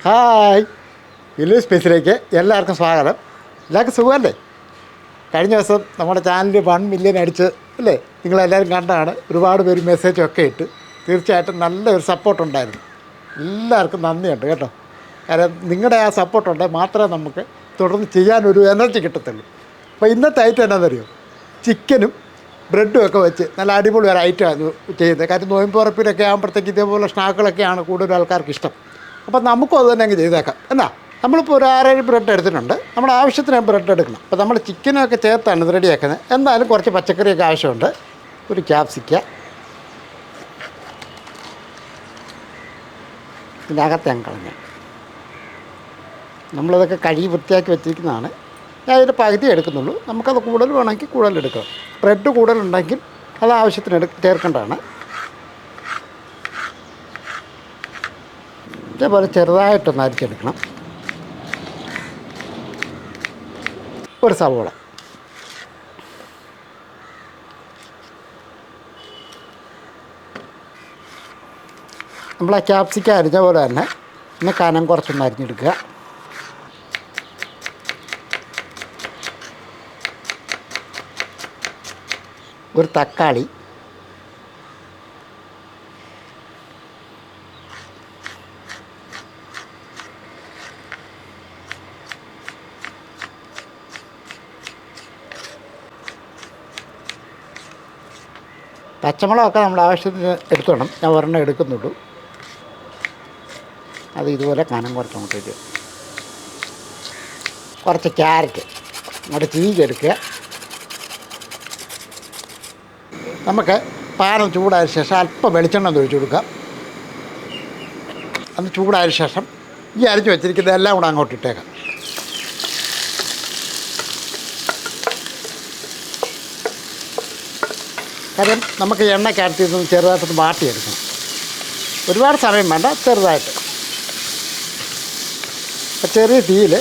Hi, village സ്പേസിലേക്ക് എല്ലാവർക്കും സ്വാഗതം. എല്ലാവർക്കും സുഖമല്ലേ? കഴിഞ്ഞ ദിവസം നമ്മുടെ ചാനൽ 1 മില്യൺ അടിച്ച് അല്ലേ? നിങ്ങളെല്ലാവരും കണ്ടാണ്. ഒരുപാട് പേര് മെസ്സേജൊക്കെ ഇട്ട് തീർച്ചയായിട്ടും നല്ലൊരു സപ്പോർട്ടുണ്ടായിരുന്നു. എല്ലാവർക്കും നന്ദിയുണ്ട് കേട്ടോ. കാരണം നിങ്ങളുടെ ആ സപ്പോർട്ടുണ്ടെങ്കിൽ മാത്രമേ നമുക്ക് തുടർന്ന് ചെയ്യാനൊരു എനർജി കിട്ടത്തുള്ളൂ. അപ്പോൾ ഇന്നത്തെ ഐറ്റം എന്നാണെന്നറിയോ? ചിക്കനും ബ്രെഡും ഒക്കെ വെച്ച് നല്ല അടിപൊളി ഒരു ഐറ്റമാണ് ചെയ്യുന്നത്. കാര്യം നോയമ്പുറപ്പിലൊക്കെ ആകുമ്പോഴത്തേക്ക് ഇതേപോലെ സ്നാക്കുകളൊക്കെയാണ് കൂടുതൽ ആൾക്കാർക്ക് ഇഷ്ടം. അപ്പം നമുക്കും അത് തന്നെ അങ്ങ് ചെയ്തേക്കാം. എന്നാ നമ്മളിപ്പോൾ ഒരു 6-7 ബ്രെഡ് എടുത്തിട്ടുണ്ട്. നമ്മുടെ ആവശ്യത്തിന് ബ്രെഡ് എടുക്കണം. അപ്പോൾ നമ്മൾ ചിക്കനൊക്കെ ചേർത്താണ് ഇത് റെഡിയാക്കുന്നത്. എന്തായാലും കുറച്ച് പച്ചക്കറിയൊക്കെ ആവശ്യമുണ്ട്. ഒരു ക്യാപ്സിക്ക, ഇതിനകത്ത് ഞാൻ കളഞ്ഞ നമ്മളിതൊക്കെ കഴുകി വൃത്തിയാക്കി വെച്ചിരിക്കുന്നതാണ്. ഞാൻ അതിൻ്റെ പകുതി എടുക്കുന്നുള്ളൂ. നമുക്കത് കൂടുതൽ വേണമെങ്കിൽ കൂടുതൽ എടുക്കാം. ബ്രെഡ് കൂടുതലുണ്ടെങ്കിൽ അത് ആവശ്യത്തിന് ചേർക്കേണ്ടതാണ്. ഇതേപോലെ ചെറുതായിട്ടൊന്ന് അരിച്ചെടുക്കണം. ഒരു സവോള, നമ്മൾ ആ ക്യാപ്സിക്ക അരിഞ്ഞ പോലെ തന്നെ പിന്നെ കനം കുറച്ചൊന്ന് അരിഞ്ഞെടുക്കുക. ഒരു തക്കാളി, പച്ചമുളകൊക്കെ നമ്മൾ ആവശ്യത്തിന് എടുത്തോണം. ഞാൻ ഒരെണ്ണം എടുക്കുന്നുള്ളൂ. അത് ഇതുപോലെ കനം കുറച്ച് അങ്ങോട്ട് ഇടുക. കുറച്ച് ക്യാരറ്റ് അങ്ങോട്ട് ചീകിയെടുക്കുക. നമുക്ക് പാനം ചൂടായ ശേഷം അല്പം വെളിച്ചെണ്ണ ഒഴിച്ച് കൊടുക്കാം. അത് ചൂടായ ശേഷം ഈ അരിഞ്ഞ് വെച്ചിരിക്കുന്നത് എല്ലാം കൂടെ അങ്ങോട്ട് ഇട്ടേക്കാം. കാര്യം നമുക്ക് എണ്ണയ്ക്കകത്ത് ഇതൊന്ന് ചെറുതായിട്ടൊന്ന് വാട്ടിയെടുക്കണം. ഒരുപാട് സമയം വേണ്ട, ചെറുതായിട്ട്. അപ്പോൾ ചെറിയ തീയിൽ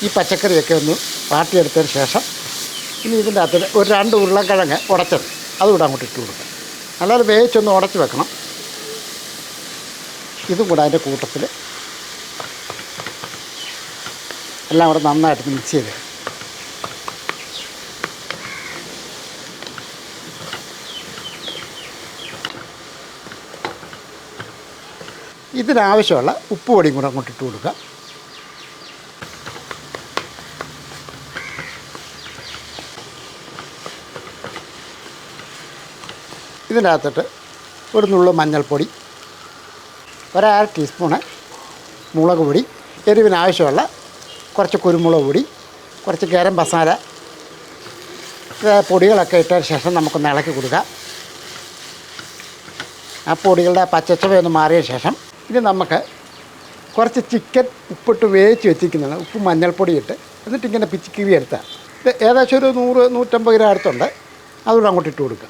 ഈ പച്ചക്കറിയൊക്കെ ഒന്ന് വാട്ടിയെടുത്തതിന് ശേഷം ഇനി ഇതിൻ്റെ അകത്ത് ഒരു 2 ഉരുളക്കിഴങ്ങ് ഉടച്ചത് അതുകൂടെ അങ്ങോട്ട് ഇട്ട് കൊടുക്കാം. നല്ലത് വേവിച്ചൊന്ന് ഉടച്ച് വെക്കണം. ഇതും കൂടെ അതിൻ്റെ കൂട്ടത്തിൽ എല്ലാം കൂടെ നന്നായിട്ട് മിക്സ് ചെയ്ത് ഇതിനാവശ്യമുള്ള ഉപ്പ് പൊടിയും കൂടെ അങ്ങോട്ട് ഇട്ട് കൊടുക്കുക. ഇതിനകത്തിട്ട് ഒരു നുള്ളു മഞ്ഞൾപ്പൊടി, 1/2 ടീസ്പൂണ് മുളക് പൊടി, എരിവിനാവശ്യമുള്ള കുറച്ച് കുരുമുളക് പൊടി, കുറച്ച് ഗരം മസാല, പൊടികളൊക്കെ ഇട്ടതിന് ശേഷം നമുക്കൊന്ന് ഇളക്കി കൊടുക്കാം. ആ പൊടികളുടെ പച്ചച്ചവയൊന്ന് മാറിയ ശേഷം ഇനി നമുക്ക് കുറച്ച് ചിക്കൻ ഉപ്പിട്ട് വേവിച്ച് വെച്ചിരിക്കുന്നതാണ്. ഉപ്പ് മഞ്ഞൾപ്പൊടി ഇട്ട് എന്നിട്ടിങ്ങനെ പിച്ചിക്കിവി എടുത്താൽ ഇത് ഏകദേശം ഒരു 100-150 ഗ്രാം അടുത്തുണ്ട്. അതുകൂടെ അങ്ങോട്ട് ഇട്ട് കൊടുക്കുക.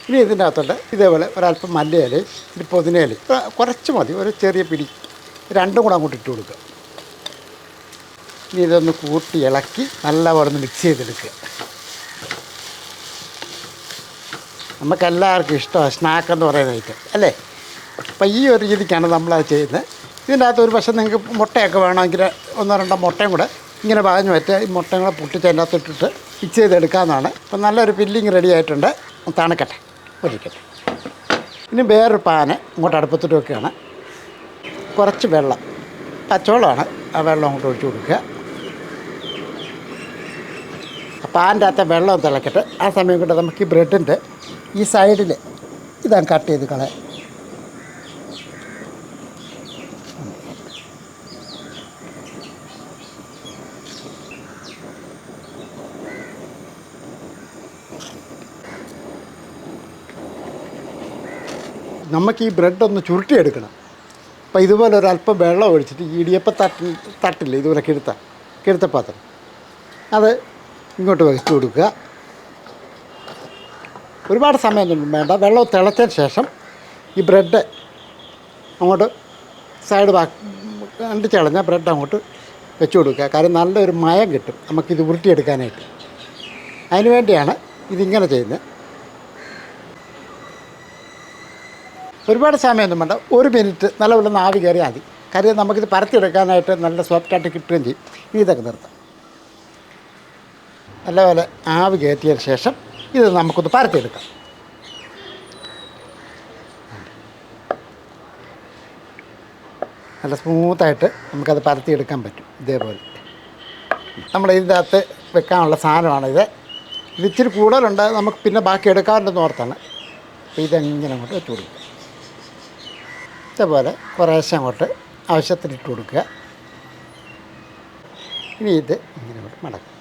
ഇനി ഇതിൻ്റെ അകത്തോട്ട് ഇതേപോലെ ഒരല്പം മല്ലിയില, ഒരു പുതിനയില കുറച്ച് മതി, ഒരു ചെറിയ പിടി, 2 കൂടെ അങ്ങോട്ട് ഇട്ട് കൊടുക്കുക. ഇനി ഇതൊന്ന് കൂട്ടി ഇളക്കി നല്ലപോലെ ഒന്ന് മിക്സ് ചെയ്തെടുക്കുക. നമുക്കെല്ലാവർക്കും ഇഷ്ടമാണ് സ്നാക്ക് എന്ന് പറയുന്ന ഐറ്റം അല്ലേ? അപ്പോൾ ഈ ഒരു രീതിക്കാണ് നമ്മളത് ചെയ്യുന്നത്. ഇതിൻ്റെ അകത്ത് ഒരു പക്ഷേ നിങ്ങൾക്ക് മുട്ടയൊക്കെ വേണമെങ്കിൽ 1-2 മുട്ടയും കൂടെ ഇങ്ങനെ പാഞ്ഞ് പറ്റുക. ഈ മുട്ടയും കൂടെ പൊട്ടിച്ച് അതിൻ്റെ അകത്ത് ഇട്ടിട്ട് മിക്സ് ചെയ്തെടുക്കാമെന്നാണ്. അപ്പം നല്ലൊരു ഫില്ലിങ് റെഡി ആയിട്ടുണ്ട്. തണുക്കട്ടെ, ഒഴിക്കട്ടെ. ഇനി വേറൊരു പാന് ഇങ്ങോട്ട് അടുപ്പത്തിട്ട് വെക്കുകയാണ്. കുറച്ച് വെള്ളം, പച്ചവെള്ളമാണ്, ആ വെള്ളം അങ്ങോട്ട് ഒഴിച്ച് കൊടുക്കുക. ആ പാനിൻ്റെ അകത്തെ വെള്ളം തിളക്കട്ടെ. ആ സമയം കൊണ്ട് നമുക്ക് ഈ ബ്രെഡിൻ്റെ ഈ സൈഡിൽ ഇതാണ് കട്ട് ചെയ്ത് കളയാം. നമുക്ക് ഈ ബ്രെഡൊന്ന് ചുരുട്ടിയെടുക്കണം. അപ്പോൾ ഇതുപോലെ ഒരല്പം വെള്ളം ഒഴിച്ചിട്ട് ഈ ഇടിയപ്പം തട്ടില്ല, ഇതുപോലെ കിഴുത്തപ്പാത്രം, അത് ഇങ്ങോട്ട് വെച്ച് കൊടുക്കുക. ഒരുപാട് സമയമൊന്നും വേണ്ട. വെള്ളം തിളച്ചതിന് ശേഷം ഈ ബ്രെഡ് അങ്ങോട്ട് സൈഡ് കണ്ടിച്ച് കളഞ്ഞാൽ ബ്രെഡ് അങ്ങോട്ട് വെച്ച് കൊടുക്കുക. കാര്യം നല്ലൊരു മയം കിട്ടും നമുക്കിത് ഉരുട്ടിയെടുക്കാനായിട്ട്. അതിന് വേണ്ടിയാണ് ഇതിങ്ങനെ ചെയ്യുന്നത്. ഒരുപാട് സമയമൊന്നും വേണ്ട, 1 മിനിറ്റ് നല്ലപോലെ ആവി കയറിയാൽ മതി. കാര്യം നമുക്കിത് പരത്തിയെടുക്കാനായിട്ട് നല്ല സോഫ്റ്റായിട്ട് കിട്ടുകയും ചെയ്യും. ഇനി ഇതൊക്കെ നിർത്താം. നല്ലപോലെ ആവി കയറ്റിയതിന് ശേഷം ഇത് നമുക്കൊന്ന് പരത്തിയെടുക്കാം. നല്ല സ്മൂത്തായിട്ട് നമുക്കത് പരത്തിയെടുക്കാൻ പറ്റും. ഇതേപോലെ നമ്മൾ ഇതിൻ്റെ അകത്ത് വെക്കാനുള്ള സാധനമാണിത്. ഇത് ഇച്ചിരി കൂടുതലുണ്ട്, നമുക്ക് പിന്നെ ബാക്കി എടുക്കാറുണ്ടെന്ന് ഓർത്താണ്. അപ്പോൾ ഇതെങ്ങനെ അങ്ങോട്ട് വെച്ച് കൊടുക്കുക. ഇതേപോലെ കുറേശ്ശെ അങ്ങോട്ട് ആവശ്യത്തിന് ഇട്ട് കൊടുക്കുക. ഇനി ഇത് ഇങ്ങനെ അങ്ങോട്ട് മടക്കും.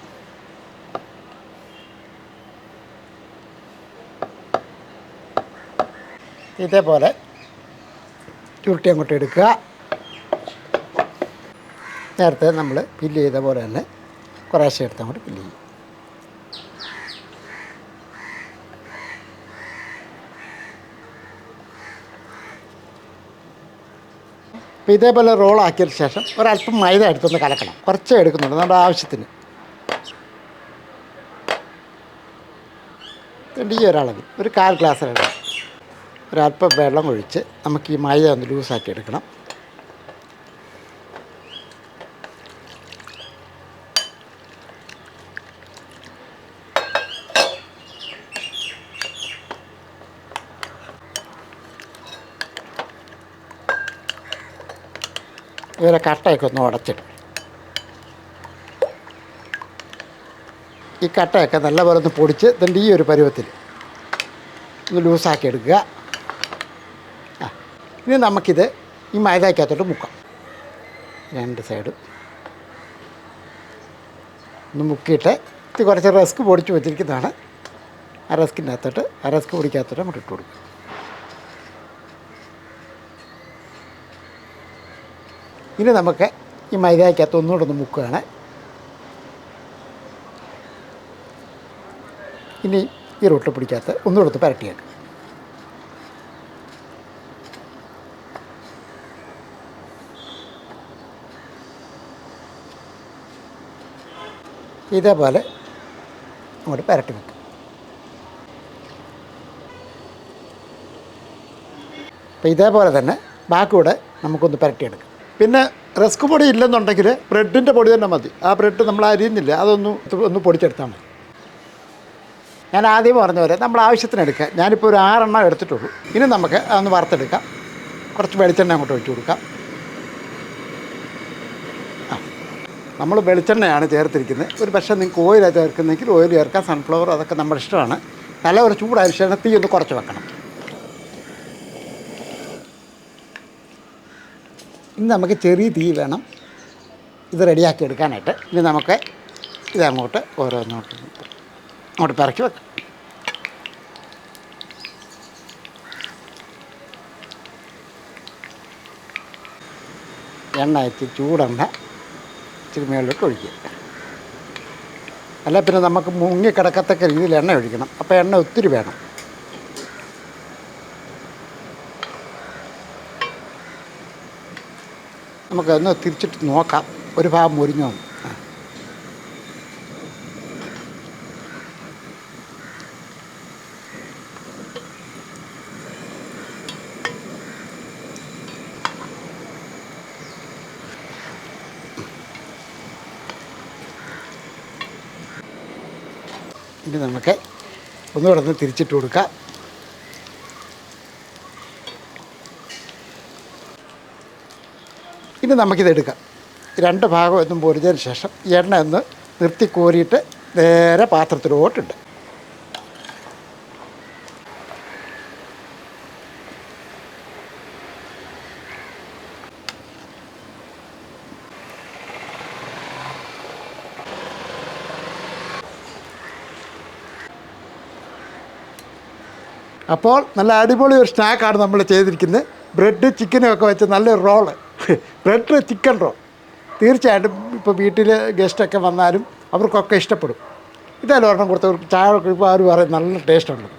ഇതേപോലെ ചുരുട്ടി അങ്ങോട്ട് എടുക്കുക. നേരത്തെ നമ്മൾ ഫില്ല് ചെയ്ത പോലെ തന്നെ കുറേശ്ശെ എടുത്ത് അങ്ങോട്ട് ഫില്ല് ചെയ്യും. അപ്പോൾ ഇതേപോലെ റോളാക്കിയതിന് ശേഷം ഒരല്പം മൈദ എടുത്തൊന്ന് കലക്കണം. കുറച്ചേ എടുക്കുന്നുണ്ട്, നമ്മുടെ ആവശ്യത്തിന്. ഈ ഒരളവിൽ ഒരു 1/4 ഗ്ലാസ് എടുക്കണം. ഒരല്പം വെള്ളം ഒഴിച്ച് നമുക്ക് ഈ മൈദ ഒന്ന് ലൂസാക്കി എടുക്കണം. ഇവരെ കട്ടയൊക്കെ ഒന്ന് ഉടച്ചിടും. ഈ കട്ടയൊക്കെ നല്ലപോലെ ഒന്ന് പൊടിച്ച് ഇതിൻ്റെ ഈ ഒരു പരുവത്തിൽ ഒന്ന് ലൂസാക്കി എടുക്കുക. ഇനി നമുക്കിത് ഈ മൈദയ്ക്കകത്തോട്ട് മുക്കാം. 2 സൈഡും ഒന്ന് മുക്കിയിട്ട് ഇത് കുറച്ച് റസ്ക് പൊടിച്ച് വെച്ചിരിക്കുന്നതാണ്. ആ റസ്കിൻ്റെ അകത്തോട്ട് റസ്ക് പൊടിക്കകത്തോട്ട് നമുക്ക് ഇട്ട് കൊടുക്കും. ഇനി നമുക്ക് ഈ മൈദയ്ക്കകത്ത് ഒന്നുകൂടെ ഒന്ന് മുക്കുകയാണ്. ഇനി ഈ റൊട്ടി പിടിക്കകത്ത് ഒന്നുകൂടെ ഒന്ന് പരട്ടിയേക്കും. ഇതേപോലെ അങ്ങോട്ട് പരട്ടി വെക്കും. അപ്പോൾ ഇതേപോലെ തന്നെ ബാക്കി കൂടെ നമുക്കൊന്ന് പരട്ടിയെടുക്കാം. പിന്നെ റസ്ക് പൊടി ഇല്ലെന്നുണ്ടെങ്കിൽ ബ്രെഡിൻ്റെ പൊടി തന്നെ മതി. ആ ബ്രെഡ് നമ്മൾ അരിയുന്നില്ല, ഒന്ന് പൊടിച്ചെടുത്താൽ മതി. ഞാൻ ആദ്യം പറഞ്ഞ പോലെ നമ്മൾ ആവശ്യത്തിന് എടുക്കുക. ഞാനിപ്പോൾ ഒരു 6 എണ്ണം എടുത്തിട്ടുള്ളൂ. ഇനി നമുക്ക് അതൊന്ന് വറുത്തെടുക്കാം. കുറച്ച് വെളിച്ചെണ്ണ അങ്ങോട്ട് ഒഴിച്ച് കൊടുക്കാം. നമ്മൾ വെളിച്ചെണ്ണയാണ് ചേർത്തിരിക്കുന്നത്. ഒരു പക്ഷേ നിങ്ങൾക്ക് ഓയിലാണ് ചേർക്കുന്നതെങ്കിൽ ഓയിൽ ചേർക്കാം, സൺഫ്ലവർ, അതൊക്കെ നമ്മുടെ ഇഷ്ടമാണ്. നല്ല ഒരു ചൂടായ ശേഷം തീ ഒന്ന് കുറച്ച് വെക്കണം. ഇനി നമുക്ക് ചെറിയ തീ വേണം ഇത് റെഡിയാക്കി എടുക്കാനായിട്ട്. ഇനി നമുക്ക് ഇതങ്ങോട്ട് അങ്ങോട്ട് പിറക്കി വെക്കാം. എണ്ണ വെച്ച് ചൂടെണ്ണ ഇച്ചിരി മേളിലോട്ട് ഒഴിക്കുക. അല്ല പിന്നെ നമുക്ക് മുങ്ങിക്കിടക്കത്തക്ക രീതിയിൽ എണ്ണ ഒഴിക്കണം. അപ്പോൾ എണ്ണ ഒത്തിരി വേണം. നമുക്കൊന്ന് തിരിച്ചിട്ട് നോക്കാം ഒരു ഭാഗം മുരിഞ്ഞോ. ഇനി നമുക്ക് ഒന്നുകൂടെ ഒന്ന് തിരിച്ചിട്ട് കൊടുക്കാം. ഇനി നമുക്കിതെടുക്കാം. 2 ഭാഗം ഒന്നും പൊരിച്ചതിന് ശേഷം എണ്ണ ഒന്ന് നിർത്തി കോരിയിട്ട് നേരെ പാത്രത്തിലോട്ടുണ്ട്. അപ്പോൾ നല്ല അടിപൊളി ഒരു സ്നാക്കാണ് നമ്മൾ ചെയ്തിരിക്കുന്നത്. ബ്രെഡ് ചിക്കനും ഒക്കെ വെച്ച് നല്ലൊരു റോള്, ബ്രെഡ് ചിക്കൻ റോൾ. തീർച്ചയായിട്ടും ഇപ്പോൾ വീട്ടിൽ ഗസ്റ്റൊക്കെ വന്നാലും അവർക്കൊക്കെ ഇഷ്ടപ്പെടും. ഇതെല്ലാം ഒരെണ്ണം കൊടുത്തവർക്ക് ചായ കഴിയുമ്പോൾ അവർ പറയും നല്ല ടേസ്റ്റുണ്ട്.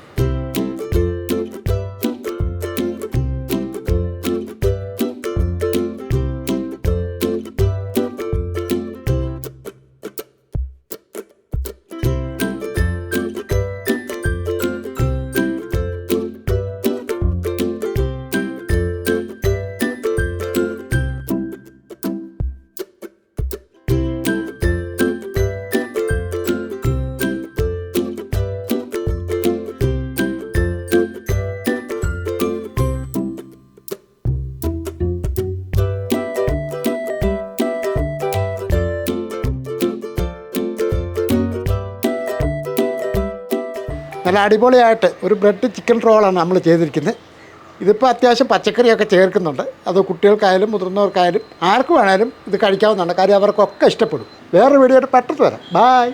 നല്ല അടിപൊളിയായിട്ട് ഒരു ബ്രെഡ് ചിക്കൻ റോളാണ് നമ്മൾ ചെയ്തിരിക്കുന്നത്. ഇതിപ്പോൾ അത്യാവശ്യം പച്ചക്കറിയൊക്കെ ചേർക്കുന്നുണ്ട്. അത് കുട്ടികൾക്കായാലും മുതിർന്നവർക്കായാലും ആർക്ക് വേണേലും ഇത് കഴിക്കാവുന്നതാണ്. കാര്യം അവർക്കൊക്കെ ഇഷ്ടപ്പെടും. വേറൊരു വീഡിയോ ആയിട്ട് പെട്ടെന്ന് വരാം. ബായ്.